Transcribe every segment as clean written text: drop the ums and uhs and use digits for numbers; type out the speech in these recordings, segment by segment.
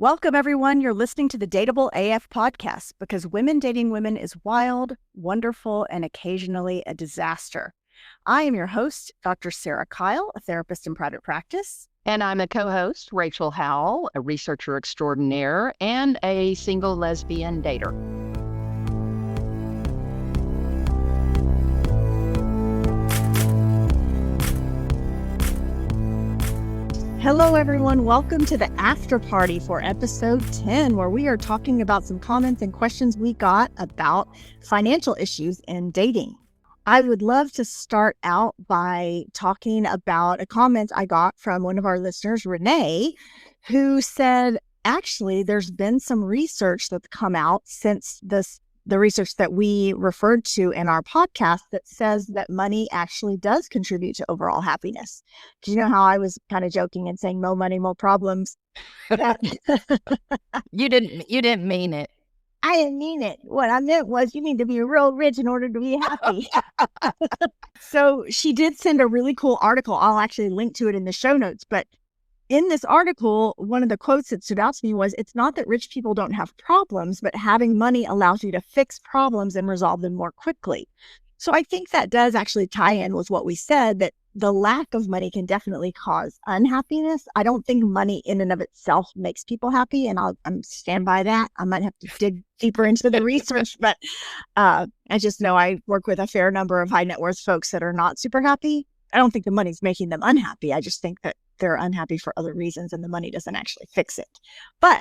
Welcome, everyone. You're listening to the Dateable AF podcast because women dating women is wild, wonderful, and occasionally a disaster. I am your host, Dr. Sarah Kyle, a therapist in private practice. And I'm a co-host, Rachel Howell, a researcher extraordinaire and a single lesbian dater. Hello, everyone. Welcome to the after party for episode 10, where we are talking about some comments and questions we got about financial issues in dating. I would love to start out by talking about a comment I got from one of our listeners, Renee, who said, actually, there's been some research that's come out since the research that we referred to in our podcast that says that money actually does contribute to overall happiness. Do you know how I was kind of joking and saying more money, more problems? You didn't mean it. I didn't mean it. What I meant was you need to be real rich in order to be happy. So she did send a really cool article. I'll actually link to it in the show notes. But in this article, one of the quotes that stood out to me was, it's not that rich people don't have problems, but having money allows you to fix problems and resolve them more quickly. So I think that does actually tie in with what we said, that the lack of money can definitely cause unhappiness. I don't think money in and of itself makes people happy, and I'm stand by that. I might have to dig deeper into the research, but I just know I work with a fair number of high net worth folks that are not super happy. I don't think the money's making them unhappy. I just think that they're unhappy for other reasons and the money doesn't actually fix it. But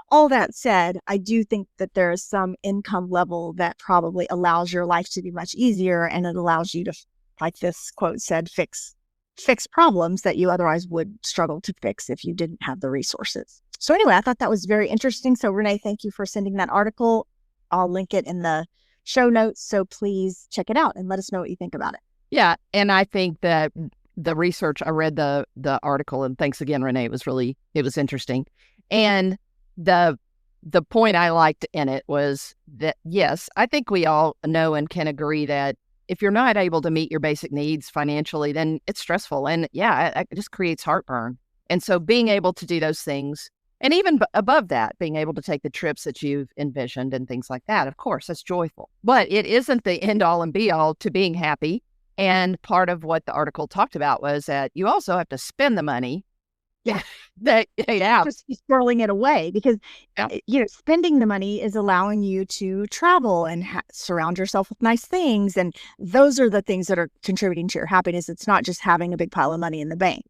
all that said, I do think that there is some income level that probably allows your life to be much easier, and it allows you to, like this quote said, fix problems that you otherwise would struggle to fix if you didn't have the resources. So anyway, I thought that was very interesting. So Renee, thank you for sending that article. I'll link it in the show notes. So please check it out and let us know what you think about it. Yeah, and I think that the research, I read the article, and thanks again, Renee. It was interesting. And the point I liked in it was that, yes, I think we all know and can agree that if you're not able to meet your basic needs financially, then it's stressful. And yeah, it just creates heartburn. And so being able to do those things, and even above that, being able to take the trips that you've envisioned and things like that, of course, that's joyful. But it isn't the end all and be all to being happy. And part of what the article talked about was that you also have to spend the money. Yeah. Just squirreling it away because, spending the money is allowing you to travel and surround yourself with nice things. And those are the things that are contributing to your happiness. It's not just having a big pile of money in the bank.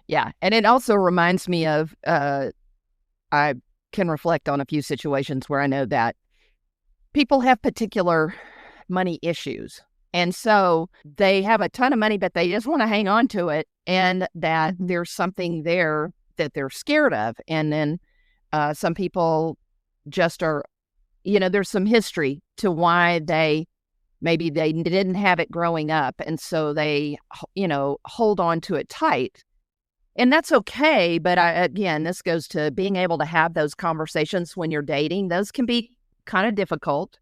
Yeah. And it also reminds me of, I can reflect on a few situations where I know that people have particular money issues. And so they have a ton of money, but they just want to hang on to it, and that there's something there that they're scared of. And then some people just are, there's some history to why maybe they didn't have it growing up. And so they, hold on to it tight. And that's okay. But again, this goes to being able to have those conversations when you're dating. Those can be kind of difficult,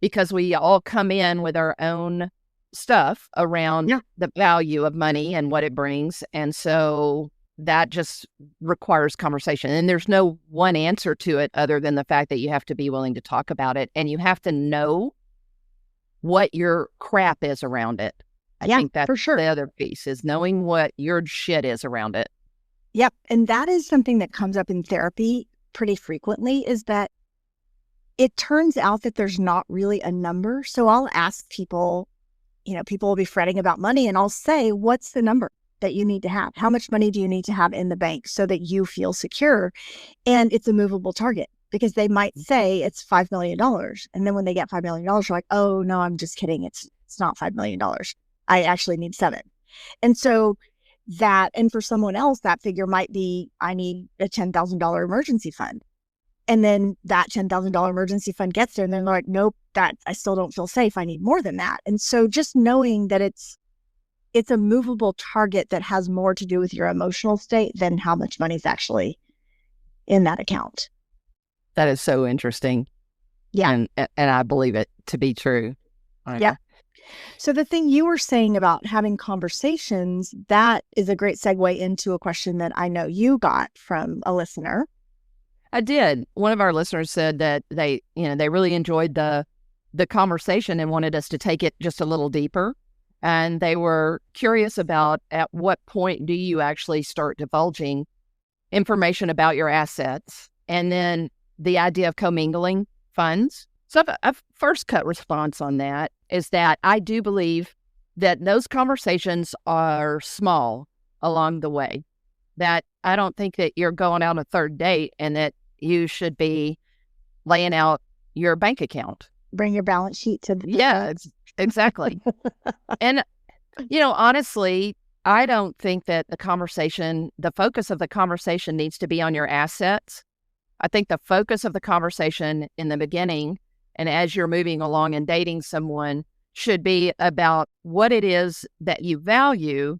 because we all come in with our own stuff around the value of money and what it brings. And so that just requires conversation. And there's no one answer to it other than the fact that you have to be willing to talk about it, and you have to know what your crap is around it. I think that's for sure. The other piece is knowing what your shit is around it. Yep. And that is something that comes up in therapy pretty frequently, is that it turns out that there's not really a number. So I'll ask people, people will be fretting about money, and I'll say, what's the number that you need to have? How much money do you need to have in the bank so that you feel secure? And it's a movable target, because they might say it's $5 million. And then when they get $5 million, you're like, oh no, I'm just kidding. It's not $5 million. I actually need 7. And so and for someone else, that figure might be, I need a $10,000 emergency fund. And then that $10,000 emergency fund gets there, and they're like, nope, I still don't feel safe. I need more than that. And so just knowing that it's a movable target that has more to do with your emotional state than how much money is actually in that account. That is so interesting. Yeah. And I believe it to be true. Yeah. So the thing you were saying about having conversations, that is a great segue into a question that I know you got from a listener. I did. One of our listeners said that they really enjoyed the conversation and wanted us to take it just a little deeper. And they were curious about at what point do you actually start divulging information about your assets, and then the idea of commingling funds. So a first cut response on that is that I do believe that those conversations are small along the way, that I don't think that you're going out on a third date and that you should be laying out your bank account. Bring your balance sheet to the... Yeah, exactly. And, honestly, I don't think that the focus of the conversation needs to be on your assets. I think the focus of the conversation in the beginning and as you're moving along and dating someone should be about what it is that you value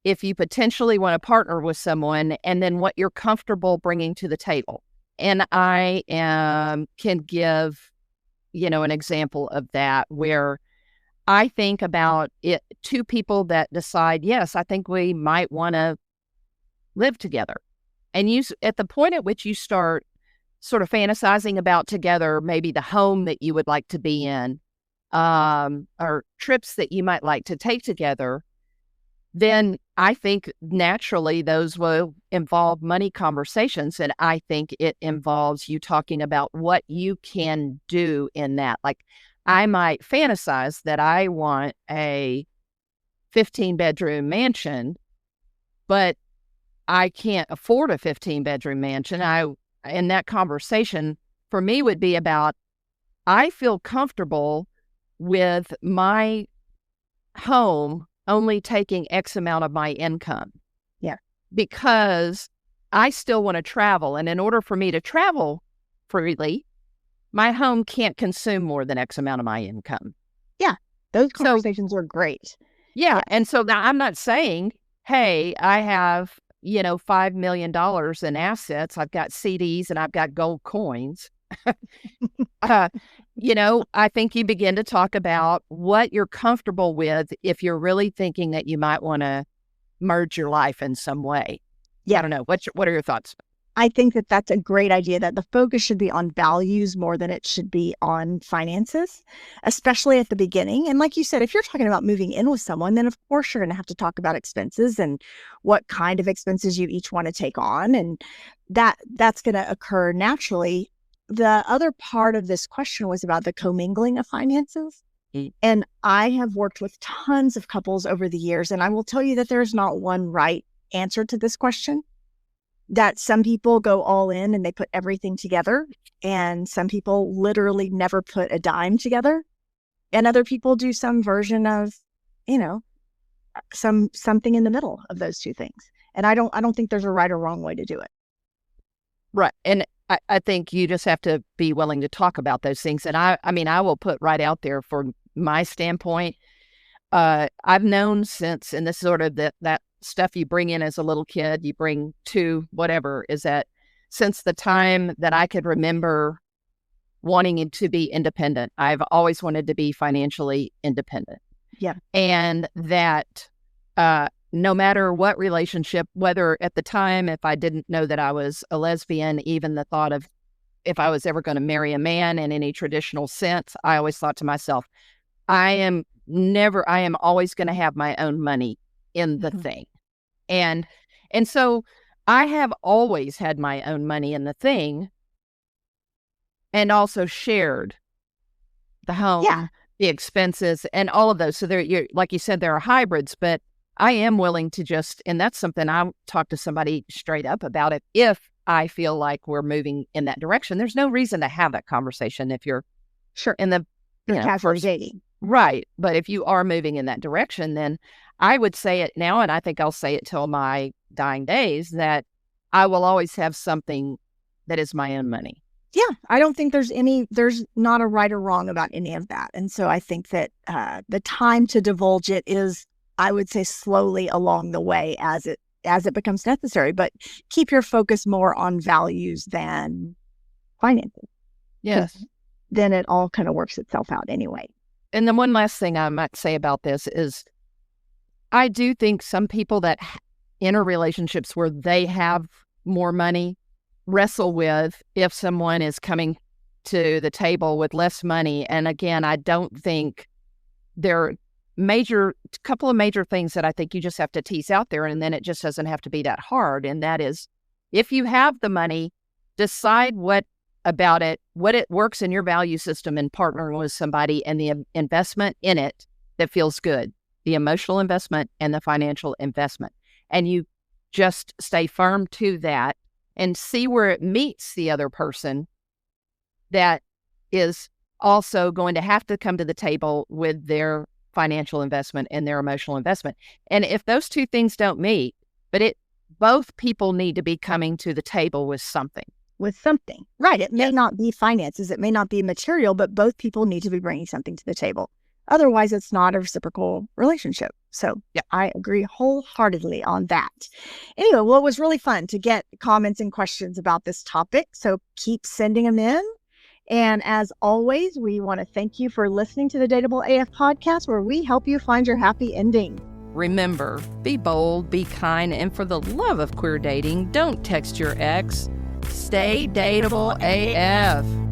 if you potentially want to partner with someone, and then what you're comfortable bringing to the table. And I can give, an example of that where I think about it, two people that decide, yes, I think we might want to live together. And at the point at which you start sort of fantasizing about together, maybe the home that you would like to be in, or trips that you might like to take together, then I think naturally those will involve money conversations. And I think it involves you talking about what you can do in that. Like, I might fantasize that I want a 15-bedroom mansion, but I can't afford a 15-bedroom mansion. And that conversation for me would be about, I feel comfortable with my home only taking X amount of my income. Yeah. Because I still want to travel. And in order for me to travel freely, my home can't consume more than X amount of my income. Yeah. Those conversations are great. Yeah. And so now I'm not saying, hey, I have, $5 million in assets. I've got CDs and I've got gold coins. I think you begin to talk about what you're comfortable with if you're really thinking that you might want to merge your life in some way. Yeah. I don't know. What are your thoughts? I think that that's a great idea, that the focus should be on values more than it should be on finances, especially at the beginning. And like you said, if you're talking about moving in with someone, then of course you're going to have to talk about expenses and what kind of expenses you each want to take on. And that's going to occur naturally. The other part of this question was about the commingling of finances. And I have worked with tons of couples over the years, and I will tell you that there's not one right answer to this question. That some people go all in and they put everything together, and some people literally never put a dime together, and other people do some version of, something in the middle of those two things. And I don't think there's a right or wrong way to do it. Right. And I think you just have to be willing to talk about those things. And I will put right out there for my standpoint. I've known since, and this sort of that stuff you bring in as a little kid, you bring to whatever, is that since the time that I could remember wanting to be independent, I've always wanted to be financially independent. Yeah. And that no matter what relationship, whether at the time, if I didn't know that I was a lesbian, even the thought of if I was ever going to marry a man in any traditional sense, I always thought to myself, I am always going to have my own money in the thing. And so I have always had my own money in the thing, and also shared the home, the expenses, and all of those. So like you said, there are hybrids, but I am willing to and that's something I'll talk to somebody straight up about it. If I feel like we're moving in that direction, there's no reason to have that conversation if you're in the casually dating. Right. But if you are moving in that direction, then I would say it now, and I think I'll say it till my dying days, that I will always have something that is my own money. Yeah, I don't think there's not a right or wrong about any of that. And so I think that the time to divulge it is, I would say, slowly along the way as it becomes necessary, but keep your focus more on values than finances. Yes. Then it all kind of works itself out anyway. And then one last thing I might say about this is, I do think some people that enter relationships where they have more money wrestle with if someone is coming to the table with less money. And again, I don't think there are couple of major things that I think you just have to tease out there, and then it just doesn't have to be that hard. And that is, if you have the money, decide what it works in your value system in partnering with somebody, and the investment in it that feels good, the emotional investment and the financial investment. And you just stay firm to that and see where it meets the other person that is also going to have to come to the table with their financial investment and their emotional investment. And if those two things don't meet, both people need to be coming to the table with something. Right. It may not be finances, it may not be material, but both people need to be bringing something to the table. Otherwise, it's not a reciprocal relationship. So I agree wholeheartedly on that. Anyway, well, it was really fun to get comments and questions about this topic. So keep sending them in. And as always, we want to thank you for listening to the Dateable AF podcast, where we help you find your happy ending. Remember, be bold, be kind, and for the love of queer dating, don't text your ex. Stay Dateable AF.